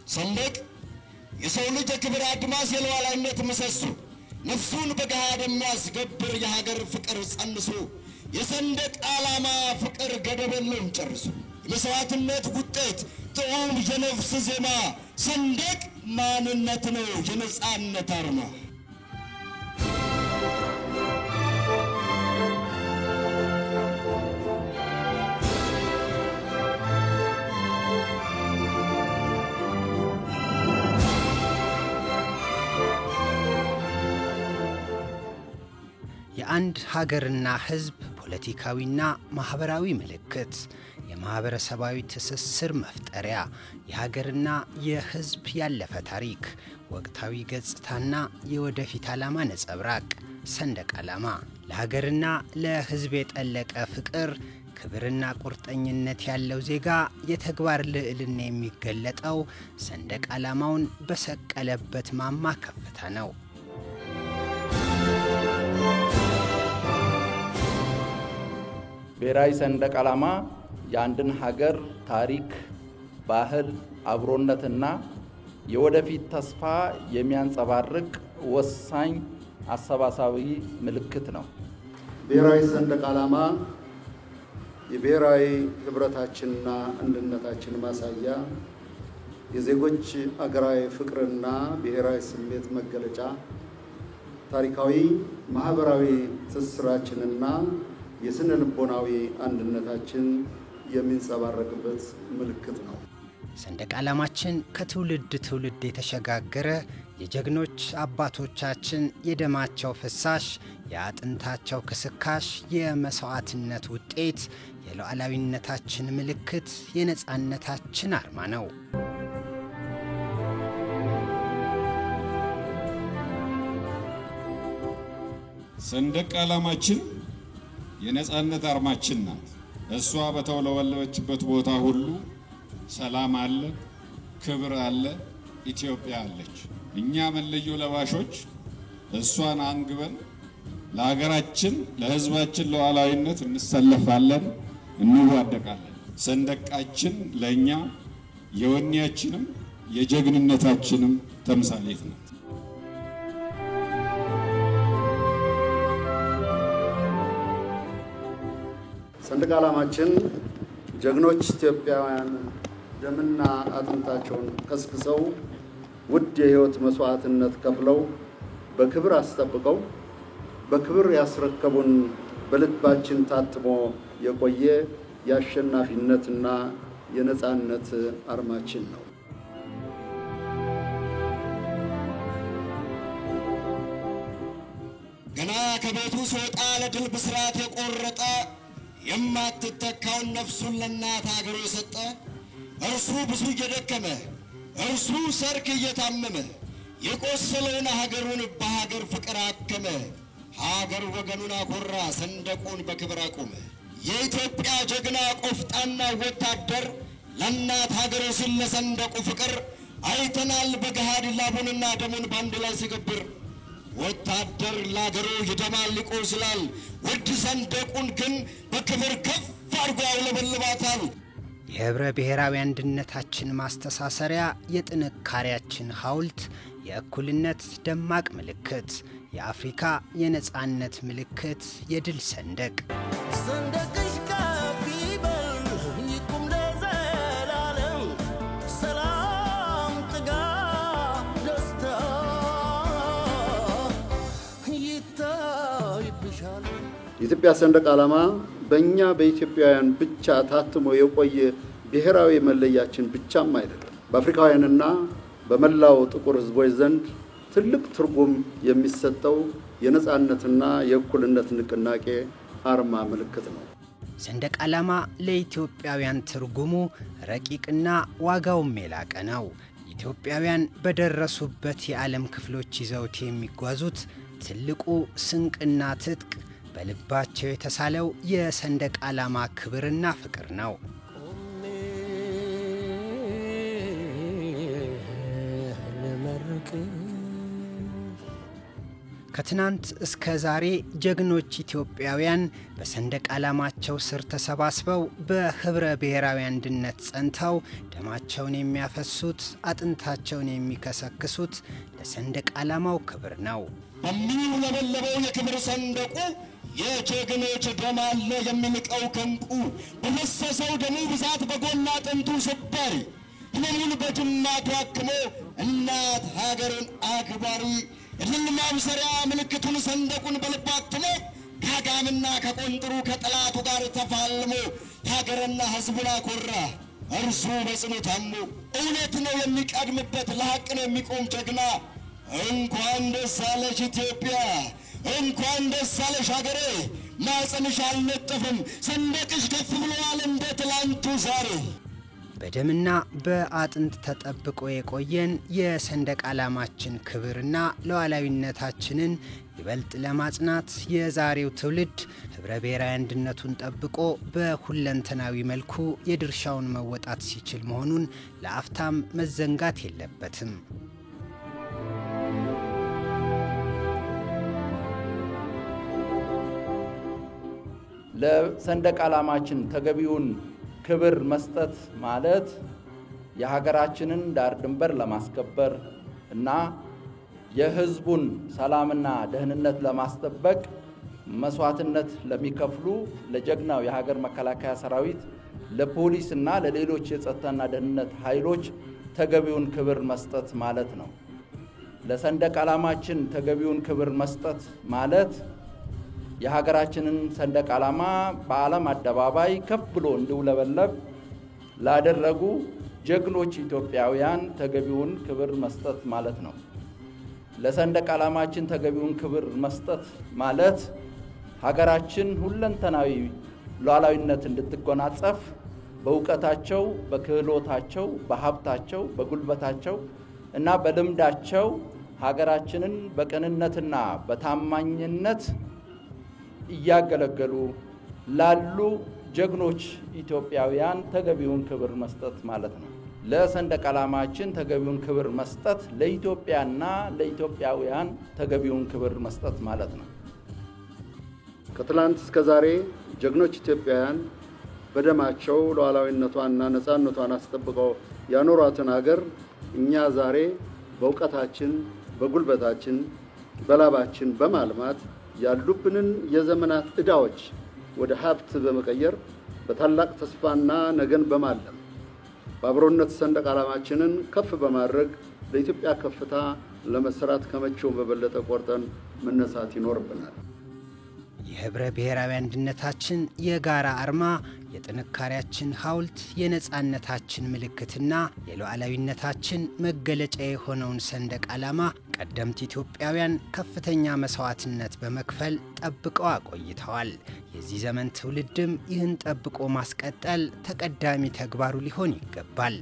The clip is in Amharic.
ሰንደቅ የሰው ልጅ ክብር አድማስ የሉዓላዊነት ምሰሶ ነፍሱን በገሃድ የሚያስገብር የሀገር ፍቅር ጸንሶ የሰንደቅ ዓላማ ፍቅር ገደብ የለውም ጨርሶ የመስዋዕትነት ውጤት ጥዑም የነፍስ ዜማ ሰንደቅ ማንነት ነው የነጻነት አርማ የአንድ ሀገርና ህዝብ ፖለቲካዊና ማህበራዊ ምልክት የማህበረሰባዊ ትስስር መፍጠሪያ የሀገርና የህዝብ ያለፈ ታሪክ ወቅታዊ ገጽታና የወደፊት ዓላማ ነጸብራቅ ሰንደቅ ዓላማ ለሀገርና ለህዝብ የጠለቀ ፍቅር ክብርና ቁርጠኝነት ያለው ዜጋ የተግባር ልዕልና የሚገለጠው ሰንደቅ ዓላማውን በሰቀለበት ማማ ከፍታ ነው ብሔራዊ ሰንደቅ ዓላማ የአንድን ሀገር ታሪክ ባህል አብሮነትና የወደፊት ተስፋ የሚያንጸባርቅ ወሳኝ አሰባሳቢ ምልክት ነው ብሔራዊ ሰንደቅ ዓላማ የብሔራዊ ህብረታችንና አንድነታችን ማሳያ የዜጎች አገራዊ ፍቅርና ብሔራዊ ስሜት መገለጫ ታሪካዊ ማህበራዊ ትስስራችንና የስነ ልቦናዊ አንድነታችን የሚንጸባረቅበት ምልክት ነው ሰንደቅ ዓላማችን ከትውልድ ትውልድ የተሸጋገረ የጀግኖች አባቶቻችን የደማቸው ፍሳሽ የአጥንታቸው ክስካሽ የመስዋዕትነት ውጤት የሉዓላዊነታችን ምልክት የነጻነታችን አርማ ነው ሰንደቅ ዓላማችን የነጻነት አርማችን ናት እሷ በተወለወለችበት ቦታ ሁሉ ሰላም አለ ክብር አለ ኢትዮጵያ አለች እኛ መለዮ ለባሾች እሷን አንግበን ለሀገራችን ለህዝባችን ሉዓላዊነት እንሰለፋለን እንዋደቃለን ሰንደቃችን ለኛ የወኔያችንም የጀግንነታችንም ተምሳሌት ነው ሰንደቅ ዓላማችን ጀግኖች ኢትዮጵያውያን ደምና አጥንታቸውን ከስክሰው ውድ የህይወት መስዋዕትነት ከፍለው በክብር አስጠብቀው በክብር ያስረከቡን በልባችን ታትሞ የቆየ የአሸናፊነትና የነጻነት አርማችን ነው ገና ከቤቱ ሲወጣ ለድል ብስራት የቆረጠ የማትተካውን ነፍሱን ለእናት ሀገሩ የሰጠ እርሱ ብዙ እየደከመ እርሱ ሰርክ እየታመመ የቆሰለውን ሀገሩን በሀገር ፍቅር አከመ ሀገር ወገኑን አኮራ ሰንደቁን በክብር አቆመ የኢትዮጵያ ጀግና ቆፍጣና ወታደር ለእናት ሀገሩ ሲል ለሰንደቁ ፍቅር አይተናል በገሃድ ላቡንና ደሙን ባንድ ላይ ሲገብር ወታደር ለሀገሩ ይደማል ይቆስላል ውድ ሰንደቁን ግን በክብር ከፍ አድርጎ ያውለበልባታል የህብረ ብሔራዊ አንድነታችን ማስተሳሰሪያ የጥንካሬያችን ሐውልት የእኩልነት ደማቅ ምልክት የአፍሪካ የነጻነት ምልክት የድል ሰንደቅ ሰንደቅሽ ከፍ ይበል ይቁም ለዘላለም ሰላም ጥጋብ ደስታ ይታይብሻል የኢትዮጵያ ሰንደቅ ዓላማ በእኛ በኢትዮጵያውያን ብቻ ታትሞ የቆየ ብሔራዊ መለያችን ብቻም አይደለም በአፍሪካውያንና በመላው ጥቁር ህዝቦች ዘንድ ትልቅ ትርጉም የሚሰጠው የነጻነትና የእኩልነት ንቅናቄ አርማ ምልክት ነው ሰንደቅ ዓላማ ለኢትዮጵያውያን ትርጉሙ ረቂቅና ዋጋውም የላቀ ነው ኢትዮጵያውያን በደረሱበት የዓለም ክፍሎች ይዘውት የሚጓዙት ትልቁ ስንቅና ትጥቅ በልባቸው የተሳለው የሰንደቅ ዓላማ ክብርና ፍቅር ነው ከትናንት እስከ ዛሬ ጀግኖች ኢትዮጵያውያን በሰንደቅ ዓላማቸው ስር ተሰባስበው በህብረ ብሔራዊ አንድነት ጸንተው ደማቸውን የሚያፈሱት አጥንታቸውን የሚከሰክሱት ለሰንደቅ ዓላማው ክብር ነው። በሚውለበለበው የክብር ሰንደቁ የጀግኖች ደም አለ የሚንቀው ከንቁ በፈሰሰው ደሙ ብዛት በጎና አጥንቱ ስባሪ ህመሙን በጅማቱ አክሞ እናት ሀገርን አክባሪ እልል ማብሰሪያ ምልክቱን ሰንደቁን በልቡ አትሞ ከአጋምና ከቆንጥሩ ከጠላቱ ጋር ተፋልሞ ሀገርና ህዝቡን አኮራ። እርሱ በጽኑ ታሞ እውነት ነው የሚቀድምበት ለሐቅ ነው የሚቆም ጀግና። እንኳን ደስ አለሽ ኢትዮጵያ፣ እንኳን ደስ አለሽ ሀገሬ። ማኅፀንሽ አልነጠፍም፣ ሰንደቅሽ ከፍ ብሏል እንደ ትላንቱ ዛሬ። በደምና በአጥንት ተጠብቆ የቆየን የሰንደቅ ዓላማችን ክብርና ሉዓላዊነታችንን ይበልጥ ለማጽናት የዛሬው ትውልድ ህብረ ብሔራዊ አንድነቱን ጠብቆ በሁለንተናዊ መልኩ የድርሻውን መወጣት ሲችል መሆኑን ለአፍታም መዘንጋት የለበትም። ለሰንደቅ ዓላማችን ተገቢውን ክብር መስጠት ማለት የሀገራችንን ዳር ድንበር ለማስከበር እና የህዝቡን ሰላምና ደህንነት ለማስጠበቅ መስዋዕትነት ለሚከፍሉ ለጀግናው የሀገር መከላከያ ሰራዊት፣ ለፖሊስ እና ለሌሎች የጸጥታና ደህንነት ኃይሎች ተገቢውን ክብር መስጠት ማለት ነው። ለሰንደቅ ዓላማችን ተገቢውን ክብር መስጠት ማለት የሀገራችንን ሰንደቅ ዓላማ በዓለም አደባባይ ከፍ ብሎ እንዲውለበለብ ላደረጉ ጀግኖች ኢትዮጵያውያን ተገቢውን ክብር መስጠት ማለት ነው። ለሰንደቅ ዓላማችን ተገቢውን ክብር መስጠት ማለት ሀገራችን ሁለንተናዊ ሉዓላዊነት እንድትጎናጸፍ በእውቀታቸው፣ በክህሎታቸው፣ በሀብታቸው፣ በጉልበታቸው እና በልምዳቸው ሀገራችንን በቅንነትና በታማኝነት እያገለገሉ ላሉ ጀግኖች ኢትዮጵያውያን ተገቢውን ክብር መስጠት ማለት ነው። ለሰንደቅ ዓላማችን ተገቢውን ክብር መስጠት ለኢትዮጵያና ለኢትዮጵያውያን ተገቢውን ክብር መስጠት ማለት ነው። ከትላንት እስከ ዛሬ ጀግኖች ኢትዮጵያውያን በደማቸው ሉዓላዊነቷንና ነፃነቷን አስጠብቀው ያኖሯትን ሀገር እኛ ዛሬ በእውቀታችን፣ በጉልበታችን፣ በላባችን በማልማት ያሉብንን የዘመናት ዕዳዎች ወደ ሀብት በመቀየር በታላቅ ተስፋና ነገን በማለም በአብሮነት ሰንደቅ ዓላማችንን ከፍ በማድረግ ለኢትዮጵያ ከፍታ ለመስራት ከመቼው በበለጠ ቆርጠን መነሳት ይኖርብናል። የህብረ ብሔራዊ አንድነታችን የጋራ አርማ፣ የጥንካሬያችን ሐውልት፣ የነጻነታችን ምልክትና የሉዓላዊነታችን መገለጫ የሆነውን ሰንደቅ ዓላማ ቀደምት ኢትዮጵያውያን ከፍተኛ መስዋዕትነት በመክፈል ጠብቀው አቆይተዋል። የዚህ ዘመን ትውልድም ይህን ጠብቆ ማስቀጠል ተቀዳሚ ተግባሩ ሊሆን ይገባል።